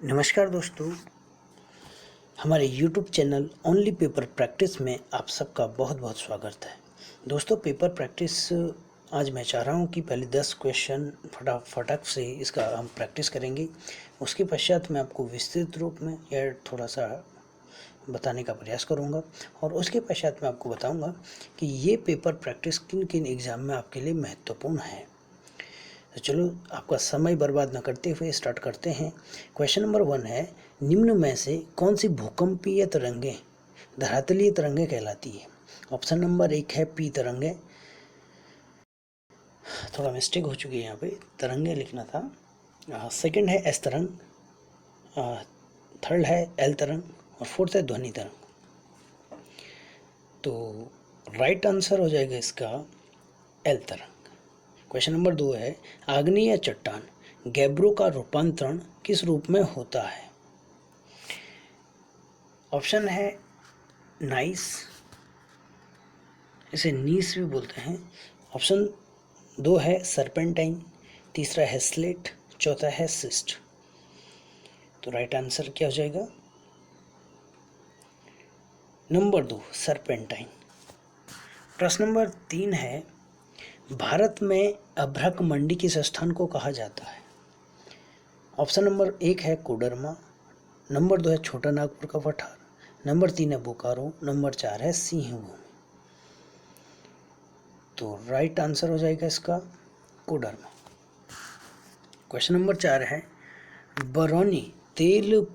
नमस्कार दोस्तों, हमारे YouTube channel only paper practice में आप सबका बहुत बहुत स्वागत है। दोस्तों, पेपर प्रैक्टिस आज मैं चाह रहा हूं कि पहले 10 क्वेश्चन फटाक से इसका हम प्रैक्टिस करेंगे। उसके पश्चात मैं आपको विस्तृत रूप में या थोड़ा सा बताने का प्रयास करूंगा और उसके पश्चात मैं आपको बताऊंगा कि ये पेपर प्रैक्टिस किन किन एग्ज़ाम में आपके लिए महत्वपूर्ण है। तो चलो आपका समय बर्बाद न करते हुए स्टार्ट करते हैं। क्वेश्चन नंबर 1 है, निम्न में से कौन सी भूकंपीय तरंगें धरातलीय तरंगें कहलाती है। ऑप्शन नंबर 1 है पी तरंगें, थोड़ा मिस्टेक हो चुकी है यहाँ पे, तरंगें लिखना था। सेकंड है एस तरंग, थर्ड है एल तरंग और फोर्थ है ध्वनि तरंग। तो राइट आंसर हो जाएगा इसका एल तरंग। क्वेश्चन नंबर 2 है, आग्नेय चट्टान गैब्रो का रूपांतरण किस रूप में होता है। ऑप्शन है नाइस, इसे नीस भी बोलते हैं। ऑप्शन 2 है सरपेंटाइन, तीसरा है स्लेट, चौथा है सिस्ट। तो राइट आंसर क्या हो जाएगा? Number 2 serpentine. प्रश्न नंबर 3 है, भारत में अभ्रक मंडी किस स्थान को कहा जाता है। ऑप्शन नंबर 1 है कोडरमा, नंबर 2 है छोटा नागपुर का पठार, नंबर 3 है बोकारो, नंबर 4 है सिंहभूम। तो राइट आंसर हो जाएगा इसका कोडरमा। क्वेश्चन नंबर 4 है, बरौनी तेल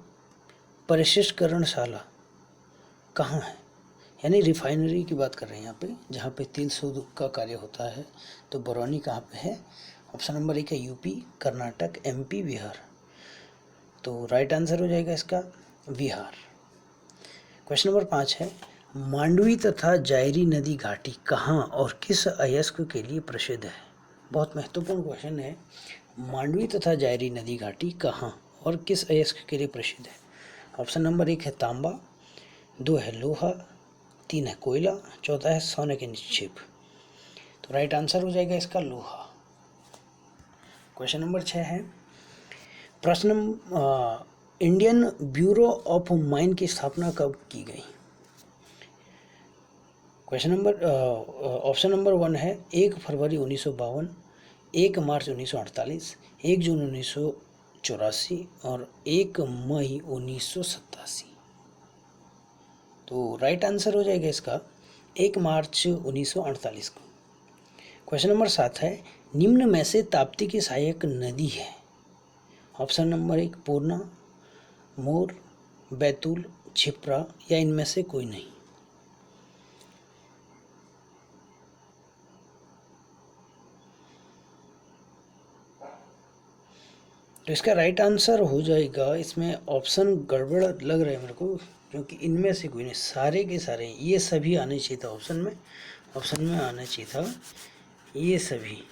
परिशिष्टकरणशाला कहाँ है। यानी रिफाइनरी की बात कर रहे हैं यहाँ पे, जहाँ पे तेल शोध का कार्य होता है। तो बरौनी कहाँ पे है? ऑप्शन नंबर 1 है यूपी, कर्नाटक, एमपी, बिहार। तो राइट आंसर हो जाएगा इसका बिहार। क्वेश्चन नंबर 5 है, मांडवी तथा जायरी नदी घाटी कहाँ और किस अयस्क के लिए प्रसिद्ध है। बहुत महत्वपूर्ण क्वेश्चन है। मांडवी तथा जायरी नदी घाटी कहाँ और किस अयस्क के लिए प्रसिद्ध है। ऑप्शन नंबर 1 है तांबा, 2 है लोहा, 3 है कोयला, चौथा है सोने के निक्षेप। तो राइट आंसर हो जाएगा इसका लोहा। क्वेश्चन नंबर 6 है, प्रश्न इंडियन ब्यूरो ऑफ माइन की स्थापना कब की गई। क्वेश्चन नंबर ऑप्शन नंबर 1 है 1 फरवरी 1952, 1 मार्च 1948, 1 जून 1984 और 1 मई 1987। तो राइट आंसर हो जाएगा इसका 1 मार्च 1948 को। क्वेश्चन नंबर 7 है, निम्न में से ताप्ती की सहायक नदी है। ऑप्शन नंबर 1 पूर्णा, मोर, बैतूल, छिप्रा या इनमें से कोई नहीं। तो इसका राइट आंसर हो जाएगा, इसमें ऑप्शन गड़बड़ लग रहे हैं मेरे को, क्योंकि इनमें से कोई नहीं, सारे के सारे ये सभी आने चाहिए था ऑप्शन में। ऑप्शन में आना चाहिए था ये सभी,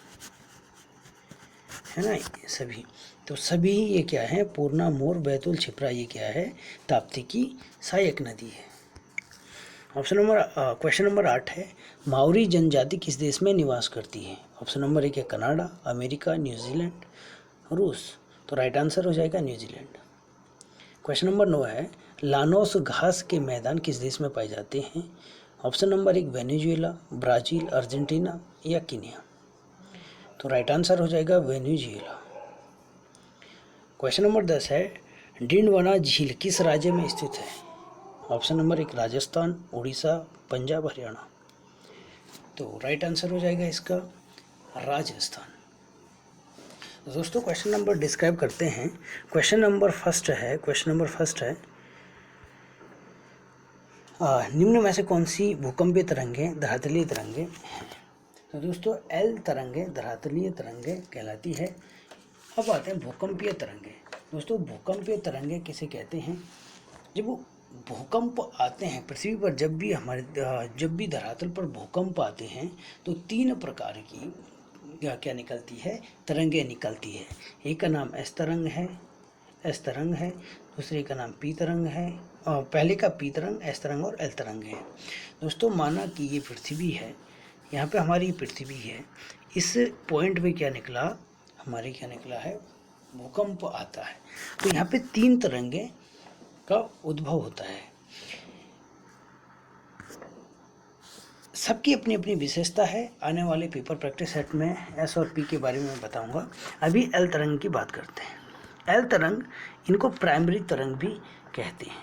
है ना, ये सभी। तो सभी ये क्या है, पूर्णा, मोर, बैतूल, छिप्रा, ये क्या है, ताप्ती की सहायक नदी है। क्वेश्चन नंबर 8 है, माओरी जनजाति किस देश में निवास करती है। ऑप्शन नंबर 1 है कनाडा, अमेरिका, न्यूजीलैंड, रूस। तो राइट आंसर हो जाएगा न्यूजीलैंड। क्वेश्चन नंबर 9 है, लानोस घास के मैदान किस देश में पाए जाते हैं। Option number 1 Venezuela, Brazil, Argentina या कीनिया। तो राइट आंसर हो जाएगा वेनेजुएला। क्वेश्चन नंबर 10 है, डिंडवाना झील किस राज्य में स्थित है। Option number 1 Rajasthan, Orissa, Punjab, Haryana. तो राइट आंसर हो जाएगा इसका राजस्थान। दोस्तों, क्वेश्चन नंबर डिस्क्राइब करते हैं। क्वेश्चन नंबर फर्स्ट है, निम्न में से कौन सी भूकंपीय तरंगें धरातलीय तरंगें हैं। तो दोस्तों, एल तरंगें धरातलीय तरंगें कहलाती है। अब आते हैं भूकंपीय तरंगें। दोस्तों, भूकंपीय तरंगें किसे कहते हैं? जब वो भूकंप आते हैं पृथ्वी पर, जब भी धरातल पर भूकंप आते हैं, तो 3 प्रकार की क्या निकलती है, तरंगें निकलती है। एक का नाम एस तरंग है, दूसरे का नाम पी तरंग है, पहले का पी तरंग, एस तरंग और एल तरंग है। दोस्तों, माना कि ये पृथ्वी है, यहाँ पे हमारी पृथ्वी है, इस पॉइंट पे क्या निकला, हमारे क्या निकला है, भूकंप आता है तो यहाँ पे 3 तरंगे का उद्भव होता है। सबकी अपनी अपनी विशेषता है। आने वाले पेपर प्रैक्टिस सेट में एस और पी के बारे में बताऊंगा। अभी एल तरंग की बात करते हैं। एल तरंग, इनको प्राइमरी तरंग भी कहते हैं।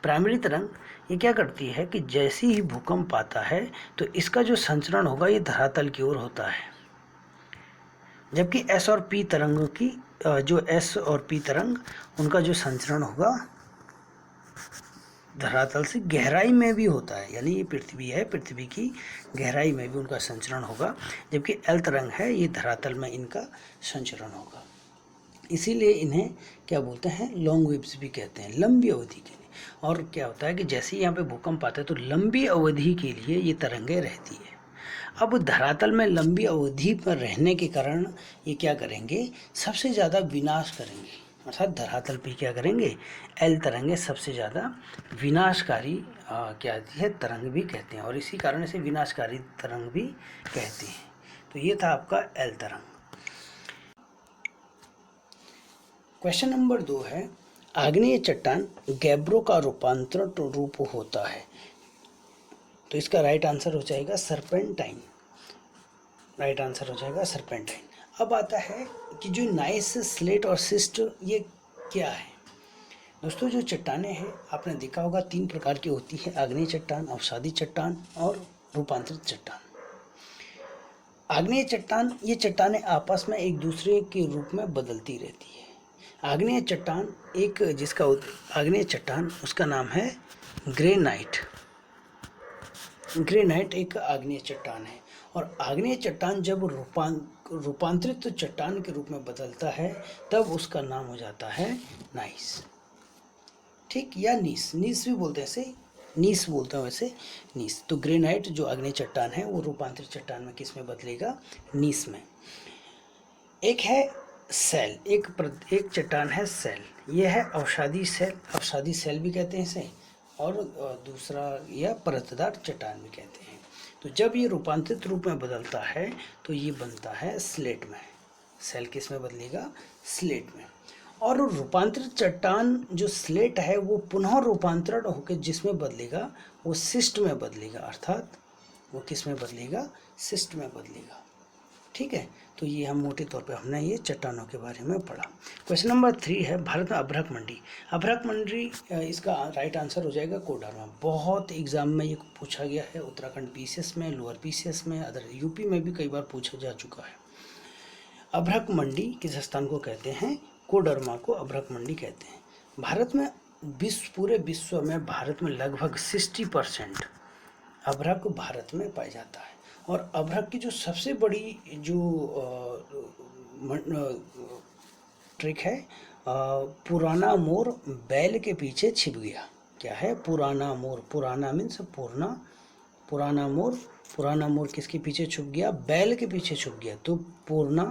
प्राइमरी तरंग ये क्या करती है कि जैसे ही भूकंप आता है तो इसका जो संचरण होगा ये धरातल की ओर होता है, जबकि एस और पी तरंगों की जो एस और पी तरंग उनका जो संचरण होगा धरातल से गहराई में भी होता है। यानी ये पृथ्वी है, पृथ्वी की गहराई में भी उनका संचरण होगा, जबकि एल तरंग है ये धरातल में इनका संचरण होगा। इसीलिए इन्हें क्या बोलते हैं, लॉन्ग वेव्स भी कहते हैं, लंबी अवधि के लिए। और क्या होता है कि जैसे ही यहाँ पे भूकंप आता है तो लंबी अवधि के लिए ये तरंगें रहती है। अब धरातल में लंबी अवधि पर रहने के कारण ये क्या करेंगे, सबसे ज़्यादा विनाश करेंगे। अर्थात धरातल पे क्या करेंगे, एल तरंगें सबसे ज़्यादा विनाशकारी क्या है तरंग भी कहते हैं, और इसी कारण से विनाशकारी तरंग भी कहते हैं। तो ये था आपका एल तरंग। क्वेश्चन नंबर 2 है, आग्नेय चट्टान गैब्रो का रूपांतरित रूप होता है। तो इसका राइट आंसर हो जाएगा सर्पेंटाइन। राइट आंसर हो जाएगा सर्पेंटाइन। अब आता है कि जो नाइस, स्लेट और सिस्ट ये क्या है। दोस्तों जो चट्टानें हैं आपने देखा होगा 3 प्रकार की होती है, आग्नेय चट्टान, अवसादी चट्टान और रूपांतरित चट्टान। आग्नेय चट्टान, ये चट्टानें आपस में एक दूसरे के रूप में बदलती रहती है। आग्नेय चट्टान एक जिसका आग्नेय चट्टान उसका नाम है ग्रेनाइट। ग्रेनाइट एक आग्नेय चट्टान है, और आग्नेय चट्टान जब रूपांतरित चट्टान के रूप में बदलता है तब उसका नाम हो जाता है नाइस। ठीक, या नीस, नीस भी बोलते हैं, ऐसे नीस बोलते हैं वैसे, नीस। तो ग्रेनाइट जो आग्नेय चट्टान है वो रूपांतरित चट्टान में किस में बदलेगा, नीस में। एक है सेल, एक चट्टान है सेल, यह है अवसादी सेल, अवसादी सेल भी कहते हैं इसे, और दूसरा यह परतदार चट्टान भी कहते हैं। तो जब ये रूपांतरित रूप में बदलता है तो ये बनता है स्लेट में। सेल किस में बदलेगा, स्लेट में। और रूपांतरित चट्टान जो स्लेट है वो पुनः रूपांतरण होकर जिसमें बदलेगा वो सिस्ट में बदलेगा, अर्थात वो किस में बदलेगा, सिस्ट में बदलेगा। ठीक है, तो ये हम मोटे तौर पे हमने ये चट्टानों के बारे में पढ़ा। क्वेश्चन नंबर 3 है, भारत में अभ्रक मंडी। अभ्रक मंडी, इसका राइट आंसर हो जाएगा कोडरमा। बहुत एग्जाम में ये पूछा गया है, उत्तराखंड पीसीएस में, लोअर पीसीएस में, अदर यूपी में भी कई बार पूछा जा चुका है। अभ्रक मंडी किस स्थान को कहते हैं, कोडरमा को अभ्रक मंडी कहते हैं। भारत में पूरे विश्व में भारत में लगभग 60% अभ्रक भारत में पाया जाता है। और अभ्रक की जो सबसे बड़ी जो ट्रिक है, पुराना मोर बैल के पीछे छिप गया। क्या है, पुराना मोर, पुराना मीन्स पूर्णा, पुराना मोर किसके पीछे छुप गया, बैल के पीछे छुप गया। तो पूर्णा,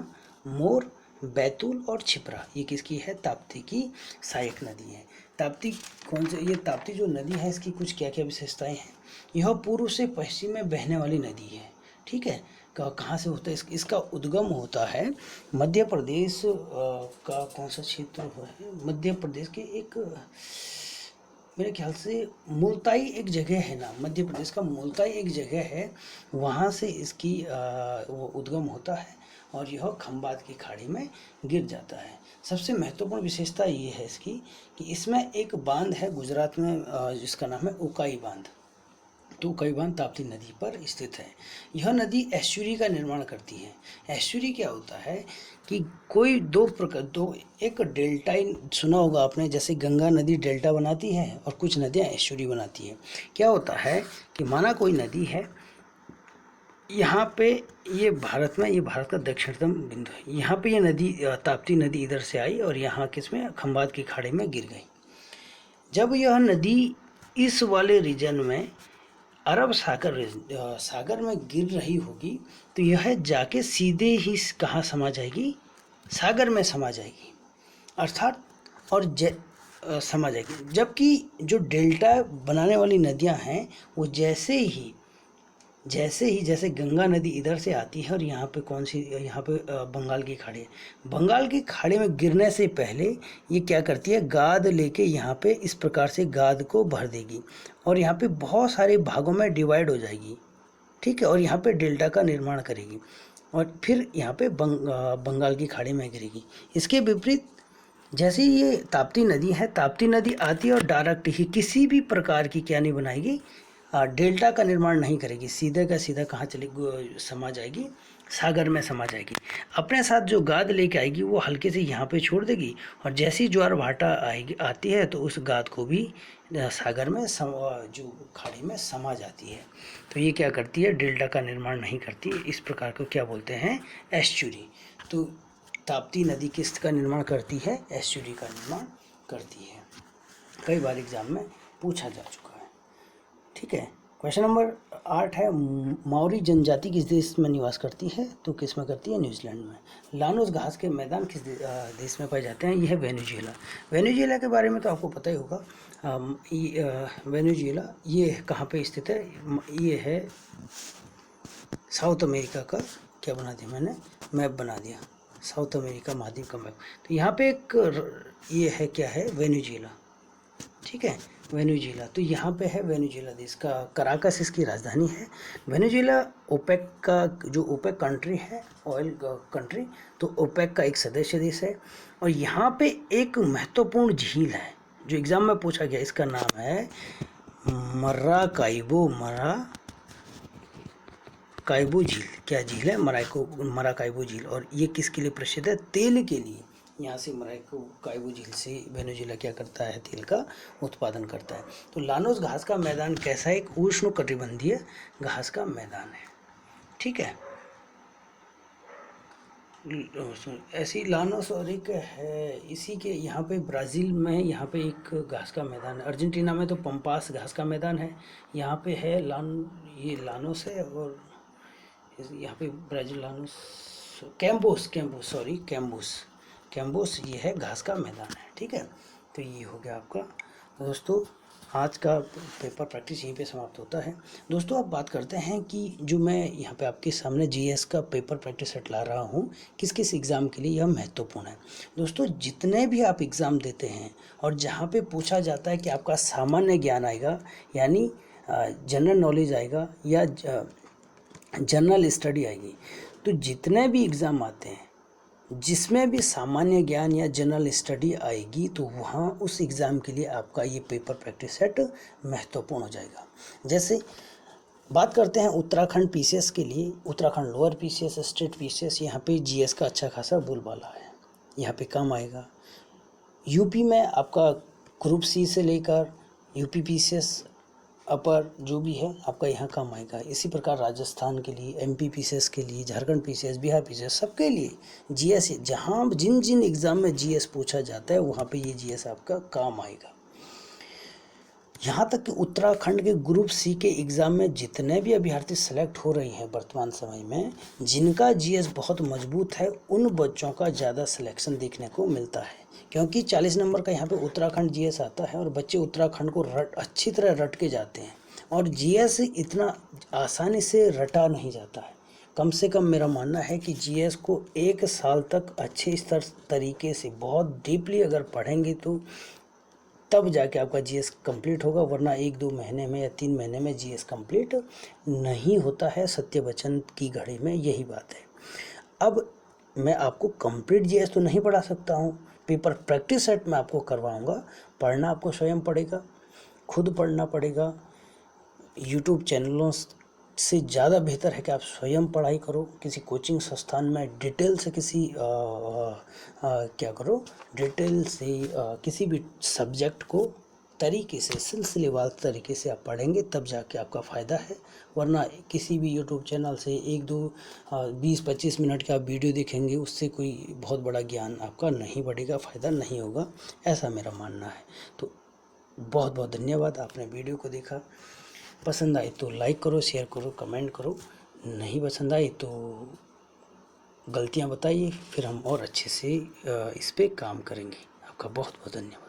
मोर, बैतूल और छिपरा ये किसकी है, ताप्ती की सहायक नदी है। ताप्ती कौन से, ये ताप्ती जो नदी है इसकी कुछ क्या क्या विशेषताएं हैं। यह पूर्व से पश्चिम में बहने वाली नदी है। ठीक है, कहाँ से होता है, इसका उद्गम होता है मध्य प्रदेश का कौन सा क्षेत्र है, मध्य प्रदेश के एक, मेरे ख्याल से मुल्ताई एक जगह है ना, मध्य प्रदेश का मुल्ताई एक जगह है, वहाँ से इसकी वो उद्गम होता है और यह खंबात की खाड़ी में गिर जाता है। सबसे महत्वपूर्ण विशेषता ये है इसकी कि इसमें एक बांध है गुजरात में जिसका नाम है उकाई बांध। तो उकाई बांध ताप्ती नदी पर स्थित है। यह नदी एस्चुरी का निर्माण करती है। एस्चुरी क्या होता है कि कोई एक डेल्टा, सुना होगा आपने, जैसे गंगा नदी डेल्टा बनाती है और कुछ नदियाँ एस्चुरी बनाती है। क्या होता है कि माना कोई नदी है, यहाँ पे ये भारत का दक्षिणतम बिंदु है, यहाँ पे ये नदी ताप्ती नदी इधर से आई और यहाँ किसमें, खंबात की खाड़ी में गिर गई। जब यह नदी इस वाले रीजन में अरब सागर में गिर रही होगी तो यह जाके सीधे ही कहाँ समा जाएगी, सागर में समा जाएगी, अर्थात समा जाएगी। जबकि जो डेल्टा बनाने वाली नदियां हैं वो जैसे ही जैसे गंगा नदी इधर से आती है और यहाँ पे कौन सी, यहाँ पे बंगाल की खाड़ी है, बंगाल की खाड़ी में गिरने से पहले ये क्या करती है, गाद लेके यहाँ पे इस प्रकार से गाद को भर देगी और यहाँ पे बहुत सारे भागों में डिवाइड हो जाएगी, ठीक है, और यहाँ पे डेल्टा का निर्माण करेगी और फिर यहाँ पे बंगाल की खाड़ी में गिरेगी। इसके विपरीत जैसे ये ताप्ती नदी है, ताप्ती नदी आती है और डायरेक्ट ही किसी भी प्रकार की क्या नहीं बनाएगी, डेल्टा का निर्माण नहीं करेगी, सीधे का सीधा कहाँ चले समा जाएगी, सागर में समा जाएगी। अपने साथ जो गाद लेके आएगी वो हल्के से यहाँ पे छोड़ देगी और जैसी ज्वार भाटा आएगी आती है तो उस गाद को भी सागर में जो खाड़ी में समा जाती है। तो ये क्या करती है, डेल्टा का निर्माण नहीं करती। इस प्रकार को क्या बोलते हैं, एस्चुरी। तो ताप्ती नदी किस का निर्माण करती है, एस्चुरी का निर्माण करती है। कई बार एग्जाम में पूछा जा चुका है, ठीक है। क्वेश्चन नंबर 8 है, माओरी जनजाति किस देश में निवास करती है, तो किस में करती है, न्यूजीलैंड में। लानोस घास के मैदान किस देश में पाए जाते हैं, यह है वेनेजुएला। वेनेजुएला के बारे में तो आपको पता ही होगा। वेनेजुएला ये कहाँ पे स्थित है, ये है साउथ अमेरिका का, क्या बना दिया मैंने, मैप बना दिया, साउथ अमेरिका महाद्वीप का मैप। तो यहाँ पे एक ये है, क्या है, वेनेजुएला, ठीक है, वेनेजुएला। तो यहाँ पे है वेनेजुएला देश का, कराकस इसकी राजधानी है। वेनेजुएला ओपेक का, जो ओपेक कंट्री है, ऑयल कंट्री, तो ओपेक का एक सदस्य देश है। और यहाँ पे एक महत्वपूर्ण झील है जो एग्जाम में पूछा गया, इसका नाम है मराकाइबो झील। क्या झील है, मराकाइबो झील। और ये किसके लिए प्रसिद्ध है, तेल के लिए। यहाँ से मराकाइबो झील से वेनेजुएला क्या करता है, तेल का उत्पादन करता है। तो लानोस घास का मैदान कैसा है, एक उष्णकटिबंधीय घास का मैदान है, ठीक है। ऐसी लानोस और एक है इसी के, यहाँ पे ब्राज़ील में यहाँ पे एक घास का मैदान है। अर्जेंटीना में तो पंपास घास का मैदान है। यहाँ पे है ये लानोस है और यहाँ पे ब्राज़ील लानोस, कैम्बोस ये है घास का मैदान है, ठीक है। तो ये हो गया आपका। दोस्तों आज का पेपर प्रैक्टिस यहीं पे समाप्त होता है। दोस्तों अब बात करते हैं कि जो मैं यहाँ पे आपके सामने जीएस का पेपर प्रैक्टिस सेट ला रहा हूँ, किस किस एग्ज़ाम के लिए यह महत्वपूर्ण है। दोस्तों जितने भी आप एग्ज़ाम देते हैं और जहाँ पे पूछा जाता है कि आपका सामान्य ज्ञान आएगा, यानी जनरल नॉलेज आएगा या जनरल स्टडी आएगी, तो जितने भी एग्ज़ाम आते हैं जिसमें भी सामान्य ज्ञान या जनरल स्टडी आएगी, तो वहाँ उस एग्ज़ाम के लिए आपका ये पेपर प्रैक्टिस सेट महत्वपूर्ण हो जाएगा। जैसे बात करते हैं उत्तराखंड पीसीएस के लिए, Uttarakhand lower PCS, state PCS, यहाँ पे जीएस का अच्छा खासा बोलबाला है, यहाँ पे काम आएगा। यूपी में आपका ग्रुप सी से लेकर यूपी पीसीएस अपर जो भी है आपका यहाँ काम आएगा। इसी प्रकार राजस्थान के लिए, एमपी पीसीएस के लिए, झारखंड पीसीएस, बिहार पीसीएस, सबके लिए जीएस, जहाँ जिन एग्ज़ाम में जीएस पूछा जाता है वहाँ पे ये जीएस आपका काम आएगा। यहाँ तक कि उत्तराखंड के ग्रुप सी के एग्ज़ाम में जितने भी अभ्यर्थी सेलेक्ट हो रही हैं वर्तमान समय में, जिनका जीएस बहुत मजबूत है, उन बच्चों का ज़्यादा सिलेक्शन देखने को मिलता है, क्योंकि 40 नंबर का यहाँ पे उत्तराखंड जीएस आता है और बच्चे उत्तराखंड को अच्छी तरह रट के जाते हैं। और जीएस इतना आसानी से रटा नहीं जाता है। कम से कम मेरा मानना है कि जीएस को 1 साल तक अच्छे स्तर तरीके से बहुत डीपली अगर पढ़ेंगे तो तब जाके आपका जीएस कंप्लीट होगा, वरना 1-2 महीने में या 3 महीने में जीएस कंप्लीट नहीं होता है। सत्य वचन की घड़ी में यही बात है। अब मैं आपको कंप्लीट जीएस तो नहीं पढ़ा सकता हूँ, पेपर प्रैक्टिस सेट में आपको करवाऊँगा। पढ़ना आपको स्वयं पड़ेगा, खुद पढ़ना पड़ेगा। यूट्यूब चैनलों से ज़्यादा बेहतर है कि आप स्वयं पढ़ाई करो, किसी कोचिंग संस्थान में डिटेल से डिटेल से किसी भी सब्जेक्ट को तरीके से, सिलसिलेवार तरीके से आप पढ़ेंगे तब जाके आपका फ़ायदा है। वरना किसी भी यूट्यूब चैनल से 1-2 20-25 मिनट का वीडियो देखेंगे, उससे कोई बहुत बड़ा ज्ञान आपका नहीं बढ़ेगा, फ़ायदा नहीं होगा, ऐसा मेरा मानना है। तो बहुत बहुत धन्यवाद, आपने वीडियो को देखा। पसंद आई तो लाइक करो, शेयर करो, कमेंट करो। नहीं पसंद आई तो गलतियां बताइए, फिर हम और अच्छे से इस पे काम करेंगे। आपका बहुत बहुत धन्यवाद।